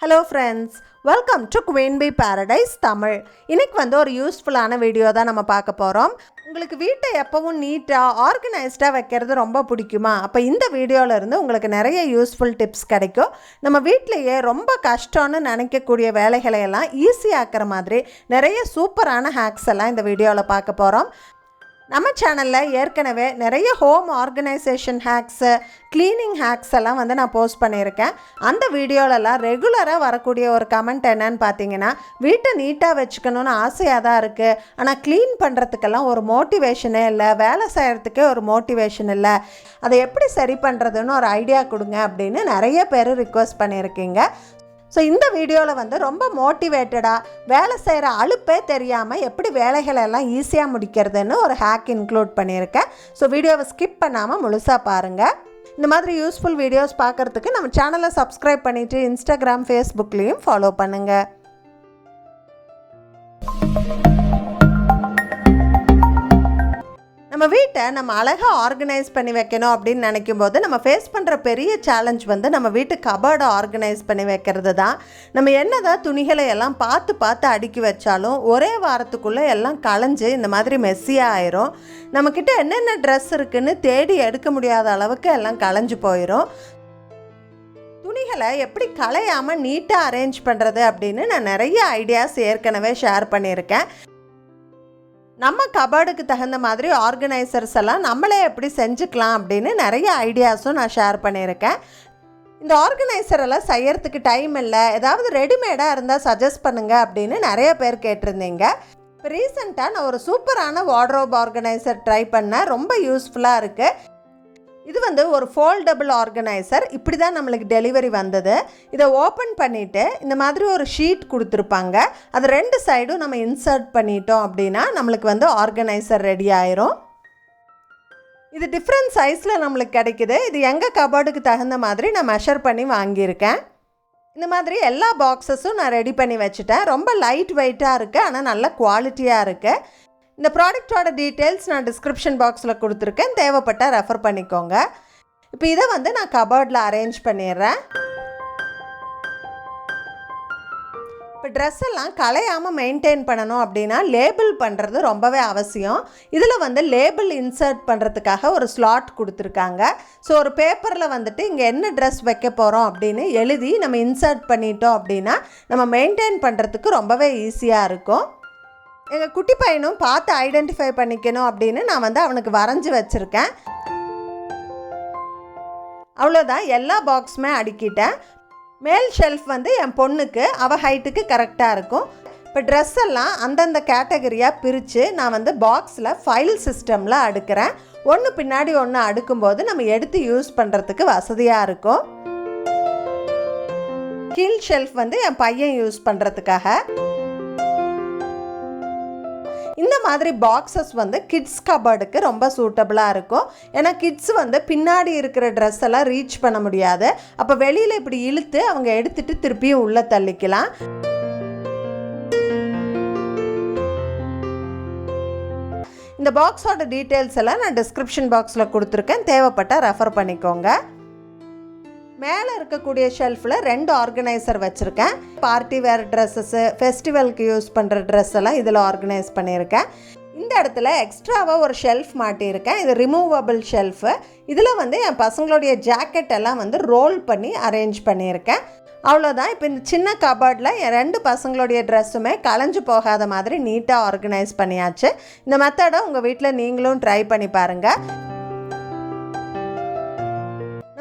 Hello friends, welcome to Queen B Paradise Tamil. இன்றைக்கி ஒரு யூஸ்ஃபுல்லான வீடியோ தான் நம்ம பார்க்க போகிறோம். உங்களுக்கு வீட்டை எப்பவும் நீட்டாக ஆர்கனைஸ்டாக வைக்கிறது ரொம்ப பிடிக்குமா? அப்போ இந்த வீடியோவிலேருந்து உங்களுக்கு நிறைய யூஸ்ஃபுல் டிப்ஸ் கிடைக்கும். நம்ம வீட்டிலையே ரொம்ப கஷ்டம்னு நினைக்கக்கூடிய வேலைகளையெல்லாம் ஈஸியாக்குற மாதிரி நிறைய சூப்பரான ஹேக்ஸ் எல்லாம் இந்த வீடியோவில் பார்க்க போகிறோம். நம்ம சேனலில் ஏற்கனவே நிறைய home organisation hacks, cleaning hacks எல்லாம் நான் போஸ்ட் பண்ணியிருக்கேன். அந்த வீடியோலெல்லாம் ரெகுலராக வரக்கூடிய ஒரு கமெண்ட் என்னன்னு பார்த்தீங்கன்னா, வீட்டை நீட்டாக வச்சுக்கணுன்னு ஆசையாக தான் இருக்குது, ஆனால் க்ளீன் பண்ணுறதுக்கெல்லாம் ஒரு மோட்டிவேஷனே இல்லை, வேலை செய்கிறதுக்கே ஒரு மோட்டிவேஷன் இல்லை, அதை எப்படி சரி பண்ணுறதுன்னு ஒரு ஐடியா கொடுங்க அப்படின்னு நிறைய பேர் ரிக்வெஸ்ட் பண்ணியிருக்கீங்க. ஸோ இந்த வீடியோவில் ரொம்ப மோட்டிவேட்டடாக வேலை செய்கிற அலுப்பே தெரியாமல் எப்படி வேலைகளெல்லாம் ஈஸியாக முடிக்கிறதுன்னு ஒரு ஹேக் இன்க்ளூட் பண்ணியிருக்கேன். ஸோ வீடியோவை ஸ்கிப் பண்ணாமல் முழுசாக பாருங்கள். இந்த மாதிரி யூஸ்ஃபுல் வீடியோஸ் பார்க்குறதுக்கு நம்ம சேனலை சப்ஸ்கிரைப் பண்ணிவிட்டு இன்ஸ்டாகிராம், ஃபேஸ்புக்லேயும் ஃபாலோ பண்ணுங்கள். நம்ம வீட்டை நம்ம அழகாக ஆர்கனைஸ் பண்ணி வைக்கணும் அப்படின்னு நினைக்கும் போது நம்ம ஃபேஸ் பண்ணுற பெரிய சேலஞ்ச் நம்ம வீட்டு கபர்டை ஆர்கனைஸ் பண்ணி வைக்கிறது தான். நம்ம என்னதான் துணிகளை எல்லாம் பார்த்து அடுக்கி வச்சாலும் ஒரே வாரத்துக்குள்ளே எல்லாம் களைஞ்சு இந்த மாதிரி மெஸ்ஸியாக ஆயிரும். நம்மக்கிட்ட என்னென்ன ட்ரெஸ் இருக்குதுன்னு தேடி எடுக்க முடியாத அளவுக்கு எல்லாம் களைஞ்சு போயிடும். துணிகளை எப்படி களையாமல் நீட்டாக அரேஞ்ச் பண்ணுறது அப்படின்னு நான் நிறைய ஐடியாஸ் ஏற்கனவே ஷேர் பண்ணியிருக்கேன். நம்ம கபர்டுக்கு தகுந்த மாதிரி ஆர்கனைசர்ஸ் எல்லாம் நம்மளே எப்படி செஞ்சுக்கலாம் அப்படின்னு நிறைய ஐடியாஸும் நான் ஷேர் பண்ணியிருக்கேன். இந்த ஆர்கனைசரெல்லாம் செய்யறதுக்கு டைம் இல்லை, ஏதாவது ரெடிமேடாக இருந்தால் சஜஸ்ட் பண்ணுங்கள் அப்படின்னு நிறைய பேர் கேட்டிருந்தீங்க. இப்போ ரீசெண்டாக நான் ஒரு சூப்பரான வார்ட்ரோப் ஆர்கனைசர் ட்ரை பண்ணேன். ரொம்ப யூஸ்ஃபுல்லாக இருக்குது. இது ஒரு ஃபோல்டபுள் ஆர்கனைசர். இப்படி தான் நம்மளுக்கு டெலிவரி வந்தது. இதை ஓப்பன் பண்ணிவிட்டு இந்த மாதிரி ஒரு ஷீட் கொடுத்துருப்பாங்க. அது ரெண்டு சைடும் நம்ம இன்சர்ட் பண்ணிட்டோம் அப்படின்னா நம்மளுக்கு ஆர்கனைசர் ரெடி ஆயிரும். இது டிஃப்ரெண்ட் சைஸில் நம்மளுக்கு கிடைக்குது. இது எங்கள் கபோர்டுக்கு தகுந்த மாதிரி நான் மெஷர் பண்ணி வாங்கியிருக்கேன். இந்த மாதிரி எல்லா பாக்ஸஸும் நான் ரெடி பண்ணி வச்சுட்டேன். ரொம்ப லைட் வெயிட்டாக இருக்குது, ஆனால் நல்ல குவாலிட்டியாக இருக்குது. இந்த ப்ராடக்டோட டீட்டெயில்ஸ் நான் டிஸ்கிரிப்ஷன் பாக்ஸில் கொடுத்துருக்கேன், தேவைப்பட்டால் ரெஃபர் பண்ணிக்கோங்க. இப்போ இதை நான் கபோர்டில் அரேஞ்ச் பண்ணிடுறேன். இப்போ ட்ரெஸ் எல்லாம் களையாமல் மெயின்டைன் பண்ணணும் அப்படின்னா லேபிள் பண்ணுறது ரொம்பவே அவசியம். இதில் லேபிள் இன்சர்ட் பண்ணுறதுக்காக ஒரு ஸ்லாட் கொடுத்துருக்காங்க. ஸோ ஒரு பேப்பரில் இங்கே என்ன ட்ரெஸ் வைக்க போகிறோம் அப்படின்னு எழுதி நம்ம இன்சர்ட் பண்ணிட்டோம் அப்படின்னா நம்ம மெயின்டைன் பண்ணுறதுக்கு ரொம்பவே ஈஸியாக இருக்கும். எங்கள் குட்டி பையனும் பார்த்து ஐடென்டிஃபை பண்ணிக்கணும் அப்படின்னு நான் அவனுக்கு வரைஞ்சி வச்சுருக்கேன். அவ்வளோதான், எல்லா பாக்ஸுமே அடுக்கிட்டேன். மேல் ஷெல்ஃப் என் பொண்ணுக்கு அவள் ஹைட்டுக்கு கரெக்டாக இருக்கும். இப்போ ட்ரெஸ் எல்லாம் அந்தந்த கேட்டகரியாக பிரித்து நான் பாக்ஸில் ஃபைல் சிஸ்டமில் அடுக்கிறேன். ஒன்று பின்னாடி ஒன்று அடுக்கும்போது நம்ம எடுத்து யூஸ் பண்ணுறதுக்கு வசதியாக இருக்கும். கீழ் ஷெல்ஃப் என் பையன் யூஸ் பண்ணுறதுக்காக. இந்த மாதிரி பாக்ஸஸ் கிட்ஸ் கபர்டுக்கு ரொம்ப சூட்டபுளாக இருக்கும். ஏன்னா கிட்ஸ் பின்னாடி இருக்கிற ட்ரெஸ் எல்லாம் ரீச் பண்ண முடியாது. அப்போ வெளியில் இப்படி இழுத்து அவங்க எடுத்துகிட்டு திருப்பியும் உள்ளே தள்ளிக்கலாம். இந்த பாக்ஸோட டீட்டெயில்ஸ் எல்லாம் நான் டிஸ்கிரிப்ஷன் பாக்ஸில் கொடுத்துருக்கேன், தேவைப்பட்டால் ரெஃபர் பண்ணிக்கோங்க. மேலே இருக்கக்கூடிய ஷெல்ஃபில் 2 ஆர்கனைசர் வச்சுருக்கேன். பார்ட்டி வேர் ட்ரெஸ்ஸஸ்ஸு, ஃபெஸ்டிவலுக்கு யூஸ் பண்ணுற ட்ரெஸ் எல்லாம் இதில் ஆர்கனைஸ் பண்ணியிருக்கேன். இந்த இடத்துல எக்ஸ்ட்ராவாக ஒரு ஷெல்ஃப் மாட்டியிருக்கேன். இது ரிமூவபிள் ஷெல்ஃபு. இதில் என் பசங்களுடைய ஜாக்கெட் எல்லாம் ரோல் பண்ணி அரேஞ்ச் பண்ணியிருக்கேன். அவ்வளோதான். இப்போ இந்த சின்ன கபர்டில் என் 2 பசங்களுடைய ட்ரெஸ்ஸுமே களைஞ்சு போகாத மாதிரி நீட்டாக ஆர்கனைஸ் பண்ணியாச்சு. இந்த மெத்தடை உங்கள் வீட்டில் நீங்களும் ட்ரை பண்ணி பாருங்கள்.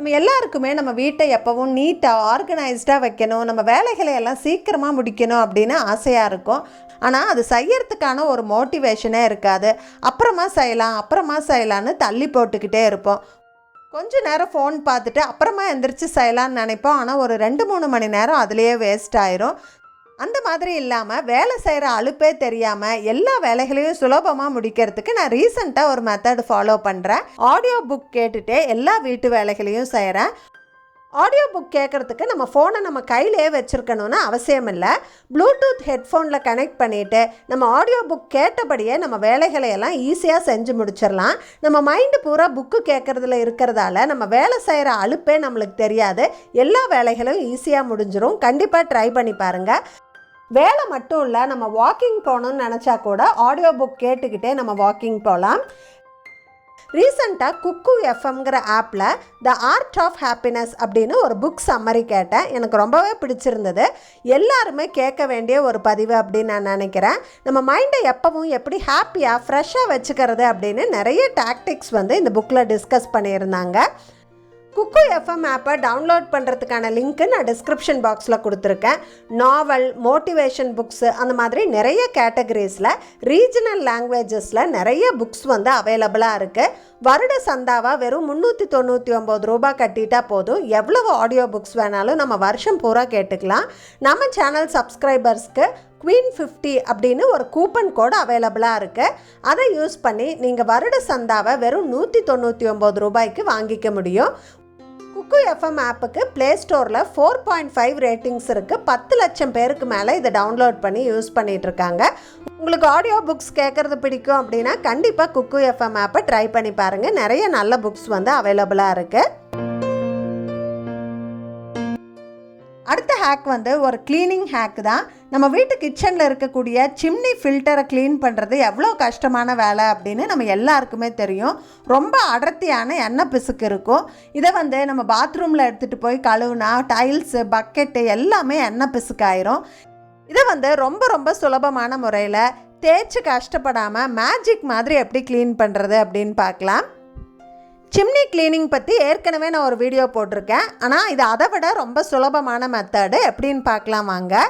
நம்ம எல்லாருக்குமே நம்ம வீட்டை எப்பவும் நீட்டாக ஆர்கனைஸ்டாக வைக்கணும், நம்ம வேலைகளை எல்லாம் சீக்கிரமாக முடிக்கணும் அப்படின்னு ஆசையாக இருக்கும். ஆனால் அது செய்யறதுக்கான ஒரு மோட்டிவேஷனே இருக்காது. அப்புறமா செய்யலான்னு தள்ளி போட்டுக்கிட்டே இருப்போம். கொஞ்ச நேரம் ஃபோன் பார்த்துட்டு அப்புறமா எந்திரிச்சு செய்யலான்னு நினைப்போம். ஆனால் ஒரு 2-3 மணி நேரம் அதுலேயே வேஸ்ட் ஆயிரும். அந்த மாதிரி இல்லாமல் வேலை செய்கிற அலுப்பே தெரியாமல் எல்லா வேலைகளையும் சுலபமாக முடிக்கிறதுக்கு நான் ரீசெண்டாக ஒரு மெத்தட் ஃபாலோ பண்ணுறேன். ஆடியோ புக் கேட்டுகிட்டே எல்லா வீட்டு வேலைகளையும் செய்கிறேன். ஆடியோ புக் கேட்குறதுக்கு நம்ம ஃபோனை நம்ம கையிலே வச்சுருக்கணும்னு அவசியம் இல்லை. ப்ளூடூத் ஹெட்ஃபோனில் கனெக்ட் பண்ணிவிட்டு நம்ம ஆடியோ புக் கேட்டபடியே நம்ம வேலைகளை எல்லாம் ஈஸியாக செஞ்சு முடிச்சிடலாம். நம்ம மைண்டு பூரா புக்கு கேட்குறதுல இருக்கிறதால நம்ம வேலை செய்கிற அலுப்பே நம்மளுக்கு தெரியாது. எல்லா வேலைகளும் ஈஸியாக முடிஞ்சிடும். கண்டிப்பாக ட்ரை பண்ணி பாருங்கள். வேலை மட்டும் இல்லை, நம்ம வாக்கிங் போகணுன்னு நினச்சா கூட ஆடியோ புக் கேட்டுக்கிட்டே நம்ம வாக்கிங் போகலாம். ரீசெண்டாக குக்கு எஃப்எம்ங்கிற ஆப்பில் த ஆர்ட் ஆஃப் ஹாப்பினஸ் அப்படின்னு ஒரு புக் சம்மரி கேட்டேன். எனக்கு ரொம்பவே பிடிச்சிருந்தது. எல்லாருமே கேட்க வேண்டிய ஒரு பதிவு அப்படின்னு நான் நினைக்கிறேன். நம்ம மைண்டை எப்பவும் எப்படி ஹாப்பியாக ஃப்ரெஷ்ஷாக வச்சுக்கிறது அப்படின்னு நிறைய டாக்டிக்ஸ் இந்த புக்கில் டிஸ்கஸ் பண்ணியிருந்தாங்க. குக்கு எஃப்எம் ஆப்பை டவுன்லோட் பண்ணுறதுக்கான லிங்க்கு நான் டிஸ்கிரிப்ஷன் பாக்ஸில் கொடுத்துருக்கேன். நாவல், மோட்டிவேஷன் புக்ஸு, அந்த மாதிரி நிறைய கேட்டகரிஸில் ரீஜனல் லாங்குவேஜஸில் நிறைய புக்ஸ் அவைலபிளாக இருக்குது. வருட சந்தாவாக வெறும் 399 ரூபா கட்டிட்டா போதும். எவ்வளவு ஆடியோ புக்ஸ் வேணாலும் நம்ம வருஷம் பூரா கேட்டுக்கலாம். நம்ம சேனல் சப்ஸ்கிரைபர்ஸ்க்கு குவீன் 50 அப்படின்னு ஒரு கூப்பன் கோடு அவைலபிளாக இருக்குது. அதை யூஸ் பண்ணி நீங்கள் வருட சந்தாவை வெறும் 199 ரூபாய்க்கு வாங்கிக்க முடியும். குக்கு எஃப்எம் ஆப்புக்கு ப்ளே ஸ்டோரில் 4.5 ரேட்டிங்ஸ் இருக்குது. 10 லட்சம் பேருக்கு மேலே இதை டவுன்லோட் பண்ணி யூஸ் பண்ணிகிட்ருக்காங்க. உங்களுக்கு ஆடியோ புக்ஸ் கேட்குறது பிடிக்கும் அப்படின்னா கண்டிப்பாக குக்கு எஃப்எம் ஆப்பை ட்ரை பண்ணி பாருங்கள். நிறைய நல்ல புக்ஸ் அவைலபிளாக இருக்குது. அடுத்த ஹேக் ஒரு க்ளீனிங் ஹேக் தான். நம்ம வீட்டு கிச்சனில் இருக்கக்கூடிய சிம்னி ஃபில்டரை க்ளீன் பண்ணுறது எவ்வளோ கஷ்டமான வேலை அப்படின்னு நம்ம எல்லாருக்குமே தெரியும். ரொம்ப அடர்த்தியான எண்ணெய் பிசுக்கு இருக்கும். இதை நம்ம பாத்ரூமில் எடுத்துகிட்டு போய் கழுவுனா டைல்ஸு, பக்கெட்டு எல்லாமே எண்ணெய் பிசுக்காயிரும். இதை ரொம்ப ரொம்ப சுலபமான முறையில் தேய்ச்சி கஷ்டப்படாமல் மேஜிக் மாதிரி எப்படி க்ளீன் பண்ணுறது அப்படின்னு பார்க்கலாம். சிம்னி கிளீனிங் பற்றி ஏற்கனவே நான் ஒரு வீடியோ போட்டிருக்கேன். ஆனால் இது அதை விட ரொம்ப சுலபமான மெத்தடு. எப்படின்னு பார்க்கலாம் வாங்க.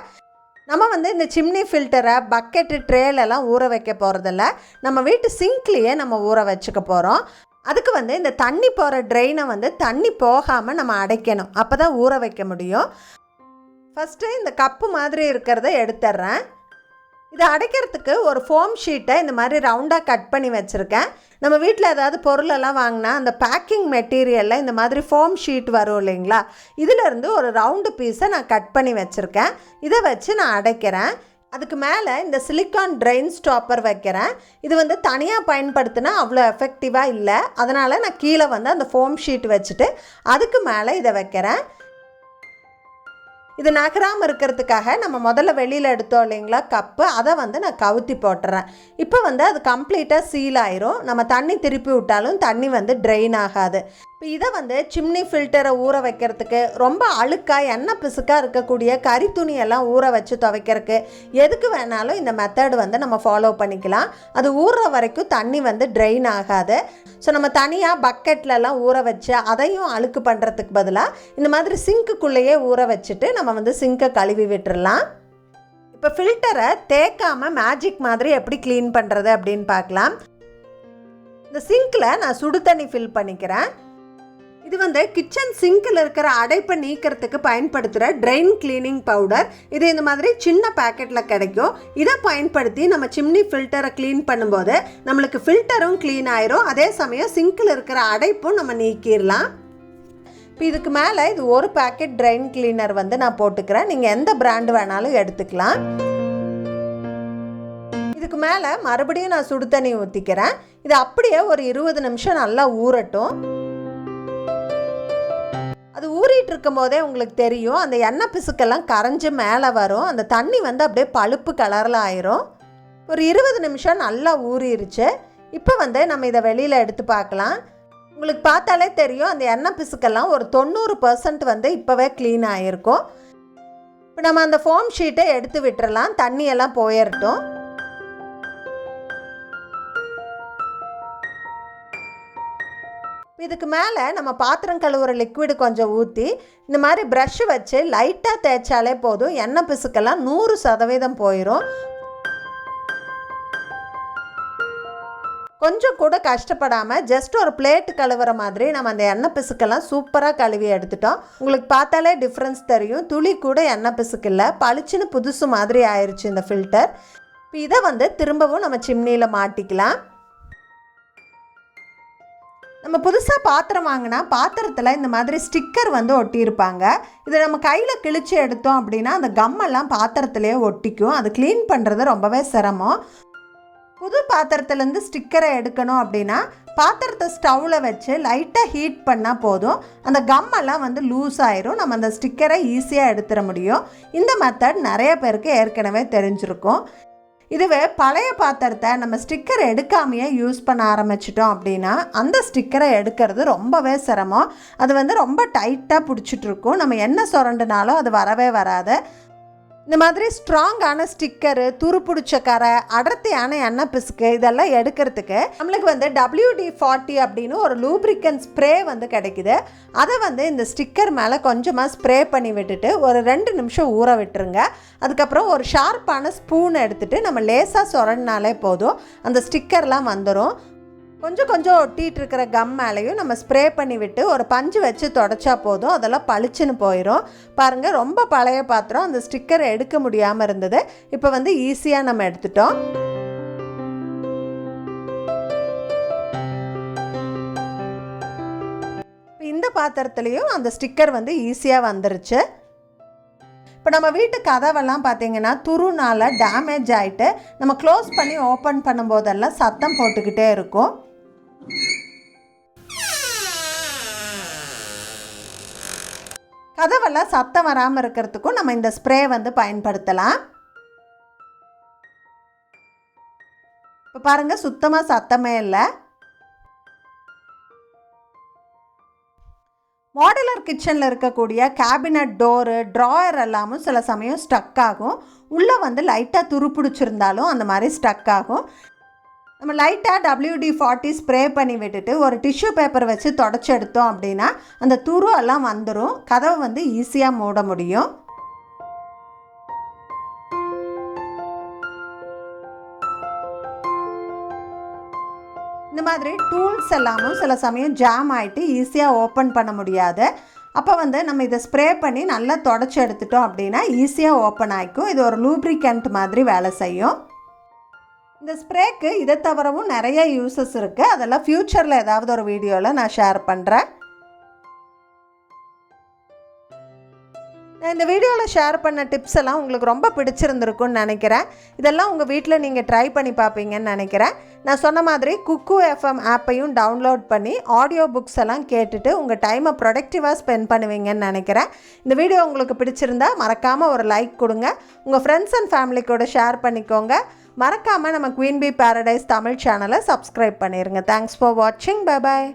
நம்ம இந்த சிம்னி ஃபில்டரை பக்கெட்டு ட்ரேலெல்லாம் ஊற வைக்க போகிறதில்ல. நம்ம வீட்டு சிங்க்லேயே நம்ம ஊற வச்சுக்க போகிறோம். அதுக்கு இந்த தண்ணி போகிற ட்ரெயினை தண்ணி போகாமல் நம்ம அடைக்கணும். அப்போ தான் ஊற வைக்க முடியும். ஃபஸ்ட்டு இந்த கப்பு மாதிரி இருக்கிறத எடுத்துட்றேன். இதை அடைக்கிறதுக்கு ஒரு ஃபோம் ஷீட்டை இந்த மாதிரி ரவுண்டாக கட் பண்ணி வச்சுருக்கேன். நம்ம வீட்டில் ஏதாவது பொருளெல்லாம் வாங்கினா அந்த பேக்கிங் மெட்டீரியலில் இந்த மாதிரி ஃபோம் ஷீட் வரும் இல்லைங்களா, இதிலேருந்து ஒரு ரவுண்டு பீஸை நான் கட் பண்ணி வச்சுருக்கேன். இதை வச்சு நான் அடைக்கிறேன். அதுக்கு மேலே இந்த சிலிக்கான் ட்ரெயின் ஸ்டாப்பர் வைக்கிறேன். இது தனியாக பயன்படுத்தினா அவ்வளோ எஃபெக்டிவாக இல்லை. அதனால் நான் கீழே அந்த ஃபோம் ஷீட் வச்சுட்டு அதுக்கு மேலே இதை வைக்கிறேன். இது நகராமல் இருக்கிறதுக்காக நம்ம முதல்ல வெளியில் எடுத்தோம் இல்லைங்களா கப்பு, அதை நான் கவுத்தி போட்டுறேன். இப்போ அது கம்ப்ளீட்டாக சீல் ஆயிரும். நம்ம தண்ணி திருப்பி விட்டாலும் தண்ணி ட்ரெயின் ஆகாது. இப்போ இதை சிம்னி ஃபில்டரை ஊற வைக்கிறதுக்கு, ரொம்ப அழுக்காக எண்ணெய் பிசுக்காக இருக்கக்கூடிய கறி துணியெல்லாம் ஊற வச்சு துவைக்கிறதுக்கு எதுக்கு வேணாலும் இந்த மெத்தடு நம்ம ஃபாலோ பண்ணிக்கலாம். அது ஊறுற வரைக்கும் தண்ணி ட்ரெயின் ஆகாது. ஸோ நம்ம தனியாக பக்கெட்லலாம் ஊற வச்சு அதையும் அழுக்கு பண்ணுறதுக்கு பதிலாக இந்த மாதிரி சிங்க்குள்ளேயே ஊற வச்சுட்டு நம்ம சிங்கை கழுவி விட்டுடலாம். இப்போ ஃபில்டரை தேய்க்காமல் மேஜிக் மாதிரி எப்படி க்ளீன் பண்ணுறது அப்படின்னு பார்க்கலாம். இந்த சிங்கில் நான் சுடு தண்ணி ஃபில் பண்ணிக்கிறேன். இது கிச்சன் சிங்கில் இருக்கிற அடைப்பை நீக்கிறதுக்கு பயன்படுத்துகிற ட்ரெயின் கிளீனிங் பவுடர். இது இந்த மாதிரி சின்ன பேக்கெட்டில் கிடைக்கும். இதை பயன்படுத்தி நம்ம சிம்னி ஃபில்டரை க்ளீன் பண்ணும்போது நம்மளுக்கு ஃபில்டரும் க்ளீன் ஆயிரும். அதே சமயம் சிங்கில் இருக்கிற அடைப்பும் நம்ம நீக்கிடலாம். இப்போ இதுக்கு மேலே இது ஒரு பேக்கெட் ட்ரெயின் கிளீனர் நான் போட்டுக்கிறேன். நீங்கள் எந்த பிராண்டு வேணாலும் எடுத்துக்கலாம். இதுக்கு மேலே மறுபடியும் நான் சுடு தண்ணி ஊற்றிக்கிறேன். இது அப்படியே ஒரு 20 நிமிஷம் நல்லா ஊறட்டும். அது ஊறிட்டு இருக்கும் போதே உங்களுக்கு தெரியும், அந்த எண்ணெய் பிசுக்கெல்லாம் கரைஞ்சி மேலே வரும். அந்த தண்ணி அப்படியே பழுப்பு கலரில் ஆயிரும். ஒரு 20 நிமிஷம் நல்லா ஊறிடுச்சு. இப்போ நம்ம இதை வெளியில் எடுத்து பார்க்கலாம். உங்களுக்கு பார்த்தாலே தெரியும், அந்த எண்ணெய் பிசுக்கெல்லாம் ஒரு 90% இப்போவே க்ளீன் ஆகிருக்கும். இப்போ நம்ம அந்த ஃபோம் ஷீட்டை எடுத்து விட்டுறலாம். தண்ணியெல்லாம் போயிடட்டும். இதுக்கு மேலே நம்ம பாத்திரம் கழுவுற லிக்விடு கொஞ்சம் ஊற்றி இந்த மாதிரி ப்ரஷ் வச்சு லைட்டாக தேய்ச்சாலே போதும். எண்ணெய் பிசுக்கெல்லாம் 100% போயிடும். கொஞ்சம் கூட கஷ்டப்படாமல் ஜஸ்ட் ஒரு பிளேட்டு கழுவுற மாதிரி நம்ம அந்த எண்ணெய் பிசுக்கெல்லாம் சூப்பராக கழுவி எடுத்துட்டோம். உங்களுக்கு பார்த்தாலே டிஃப்ரென்ஸ் தெரியும். துளி கூட எண்ணெய் பிசுக்கு இல்லை, பளிச்சுன்னு புதுசு மாதிரி ஆயிடுச்சு இந்த ஃபில்டர். இப்போ இதை திரும்பவும் நம்ம சிம்னியில் மாட்டிக்கலாம். நம்ம புதுசாக பாத்திரம் வாங்கினா பாத்திரத்தில் இந்த மாதிரி ஸ்டிக்கர் வந்து ஒட்டியிருப்பாங்க. இதை நம்ம கையில் கிழிச்சு எடுத்தோம் அப்படின்னா அந்த கம்மெல்லாம் பாத்திரத்திலே ஒட்டிக்கும். அது க்ளீன் பண்ணுறது ரொம்பவே சிரமம். புது பாத்திரத்துலேருந்து ஸ்டிக்கரை எடுக்கணும் அப்படின்னா பாத்திரத்தை ஸ்டவ்வில் வச்சு லைட்டாக ஹீட் பண்ணால் போதும். அந்த கம்மெல்லாம் வந்து லூஸ் ஆயிரும். நம்ம அந்த ஸ்டிக்கரை ஈஸியாக எடுத்துட முடியும். இந்த மெத்தட் நிறைய பேருக்கு ஏற்கனவே தெரிஞ்சிருக்கும். இதுவே பழைய பாத்திரத்தை நம்ம ஸ்டிக்கர் எடுக்காமையே யூஸ் பண்ண ஆரம்பிச்சிட்டோம் அப்படின்னா அந்த ஸ்டிக்கரை எடுக்கிறது ரொம்பவே சிரமம். அது வந்து ரொம்ப டைட்டாக பிடிச்சிட்ருக்கும். நம்ம என்ன சுரண்டுனாலும் அது வரவே வராது. இந்த மாதிரி ஸ்ட்ராங்கான ஸ்டிக்கரு, துருப்பிடிச்ச கரை, அடர்த்தியான எண்ணெய் பிசுக்கு இதெல்லாம் எடுக்கிறதுக்கு நம்மளுக்கு வந்து WD-40 அப்படின்னு ஒரு லூப்ரிகன்ட் ஸ்ப்ரே வந்து கிடைக்குது. அதை வந்து இந்த ஸ்டிக்கர் மேலே கொஞ்சமாக ஸ்ப்ரே பண்ணி விட்டுட்டு ஒரு 2 நிமிஷம் ஊற விட்டுருங்க. அதுக்கப்புறம் ஒரு ஷார்ப்பான ஸ்பூன் எடுத்துகிட்டு நம்ம லேசாக சுரண்டினாலே போதும், அந்த ஸ்டிக்கர்லாம் வந்துடும். கொஞ்சம் கொஞ்சம் ஒட்டிகிட்டு இருக்கிற கம் மேலேயும் நம்ம ஸ்ப்ரே பண்ணி விட்டு ஒரு பஞ்சு வச்சு தொடச்சா போதும், அதெல்லாம் பளிச்சுன்னு போயிடும். பாருங்கள், ரொம்ப பழைய பாத்திரம், அந்த ஸ்டிக்கரை எடுக்க முடியாமல் இருந்தது. இப்போ வந்து ஈஸியாக நம்ம எடுத்துட்டோம். இந்த பாத்திரத்துலேயும் அந்த ஸ்டிக்கர் வந்து ஈஸியாக வந்துருச்சு. இப்போ நம்ம வீட்டு கதவெல்லாம் பார்த்திங்கன்னா துருனால் டேமேஜ் ஆகிட்டு நம்ம க்ளோஸ் பண்ணி ஓப்பன் பண்ணும்போதெல்லாம் சத்தம் போட்டுக்கிட்டே இருக்கும். கதவெல்லாம் சத்தம் வராமல் இருக்கிறதுக்கும் நம்ம இந்த ஸ்ப்ரே வந்து பயன்படுத்தலாம். இப்போ பாருங்கள், சுத்தமாக சத்தமே இல்லை. மாடுலர் கிச்சனில் இருக்கக்கூடிய கேபினட் டோரு, ட்ராயர் எல்லாமும் சில சமயம் ஸ்டக் ஆகும். உள்ளே வந்து லைட்டாக துருப்பிடிச்சிருந்தாலும் அந்த மாதிரி ஸ்டக் ஆகும். நம்ம லைட்டாக WD-40 ஸ்ப்ரே பண்ணி விட்டுட்டு ஒரு டிஷ்யூ பேப்பர் வச்சு தொடச்சி எடுத்தோம் அப்படின்னா அந்த துரு எல்லாம் வந்துடும். கதவை வந்து ஈஸியாக மூட முடியும். இந்த மாதிரி டூல்ஸ் எல்லாமும் சில சமயம் ஜாம் ஆகிட்டு ஈஸியாக ஓப்பன் பண்ண முடியாது. அப்போ வந்து நம்ம இதை ஸ்ப்ரே பண்ணி நல்லா தொடச்சி எடுத்துட்டோம் அப்படின்னா ஈஸியாக ஓப்பன் ஆகிக்கும். இது ஒரு லூப்ரிகண்ட் மாதிரி வேலை செய்யும். இந்த ஸ்ப்ரேக்கு இதை தவிரவும் நிறைய யூசஸ் இருக்குது. அதெல்லாம் ஃப்யூச்சரில் ஏதாவது ஒரு வீடியோவில் நான் ஷேர் பண்ணுறேன். நான் இந்த வீடியோவில் ஷேர் பண்ண டிப்ஸ் எல்லாம் உங்களுக்கு ரொம்ப பிடிச்சிருந்துருக்குன்னு நினைக்கிறேன். இதெல்லாம் உங்கள் வீட்டில் நீங்கள் ட்ரை பண்ணி பார்ப்பீங்கன்னு நினைக்கிறேன். நான் சொன்ன மாதிரி குக்கு FM ஆப்பையும் டவுன்லோட் பண்ணி ஆடியோ புக்ஸ் எல்லாம் கேட்டுட்டு உங்கள் டைமை ப்ரொடக்டிவாக ஸ்பெண்ட் பண்ணுவீங்கன்னு நினைக்கிறேன். இந்த வீடியோ உங்களுக்கு பிடிச்சிருந்தா மறக்காமல் ஒரு லைக் கொடுங்க. உங்கள் ஃப்ரெண்ட்ஸ் அண்ட் ஃபேமிலி கூட ஷேர் பண்ணிக்கோங்க. மறக்காமல் நம்ம குயின் பீ பேரடைஸ் தமிழ் சேனலை சப்ஸ்கிரைப் பண்ணிடுங்க. தேங்க்ஸ் ஃபார் வாட்சிங். Bye bye.